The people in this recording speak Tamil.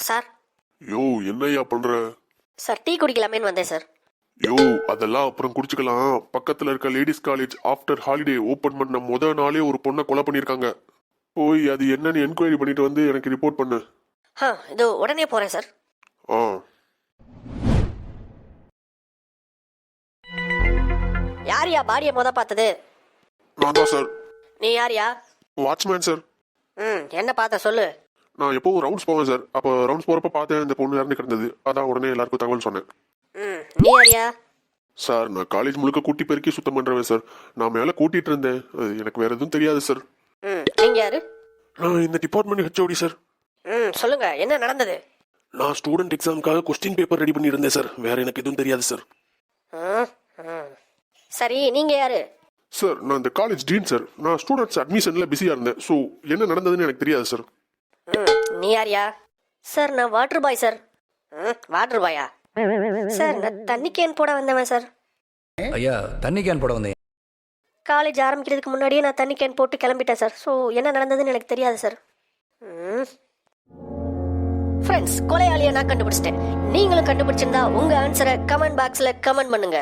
சார். யோ என்னய்யா பண்ற? சார் டீ குடிக்கலாமேன்னு வந்தேன் சார். யோ அதெல்லாம் அப்புறம் குடிச்சுக்கலாம். பக்கத்துல இருக்க ladies college after holiday open பண்ண நாளே ஒரு பொண்ணை கொலை பண்ணிருக்காங்க. போய் அது என்னன்னு என்கொயரி பண்ணிட்டு வந்து எனக்கு ரிப்போர்ட் பண்ணு. இதோ உடனே போறேன் சார். ஆ யாரியா பாடியை பார்த்தது? நான் தான் சார். நீ யாரியா? Watchman sir. என்ன பார்த்த சொல்லு. நான் எப்பவும் ரவுண்ட்ஸ் போவேன் சார். அப்போ ரவுண்ட்ஸ் போறப்ப பார்த்தேன் இந்த பொண்ணு இறந்து கிடந்தது. அதான் உடனே எல்லாருக்கும் தகவல் சொன்னேன். நீ யாரியா? சார் நான் காலேஜ் முழுக்க கூட்டி பெருக்கி சுத்தம் பண்றேன் சார். நான் மேல கூட்டிட்டு இருந்தேன். எனக்கு வேற எதுவும் தெரியாது சார். நீங்க யாரு? நான் இந்த டிபார்ட்மெண்ட் ஹெச்ஓடி சார். சொல்லுங்க என்ன நடந்தது? நான் ஸ்டூடெண்ட் எக்ஸாமுக்காக கொஸ்டின் பேப்பர் ரெடி பண்ணியிருந்தேன் சார். வேற எனக்கு எதுவும் தெரியாது சார். சரி நீங்க யாரு? சார் நான் இந்த காலேஜ் டீன் சார். நான் ஸ்டூடெண்ட்ஸ் அட்மிஷன்ல பிஸியா இருந்தேன். ஸோ என்ன நடந்ததுன்னு எனக்கு தெரியாது சார். நீ யாரியா? சார் நான் வாட்டர் பாய் சார். வாட்டர் பாயா? சார் நான் தண்ணி கேன் போட வந்தவன் சார். ஐயா தண்ணி கேன் போட வந்தேன். காலேஜ் ஆரம்பிக்கிறதுக்கு முன்னாடியே நான் தண்ணி கேன் போட்டு கிளம்பிட்டேன் சார். ஸோ என்ன நடந்ததுன்னு எனக்கு தெரியாது சார். ஃப்ரெண்ட்ஸ், கொலையாளியை நான் கண்டுபிடிச்சிட்டேன். நீங்களும் கண்டுபிடிச்சிருந்தா உங்க ஆன்சரை கமெண்ட் பாக்ஸ்ல கமெண்ட் பண்ணுங்க.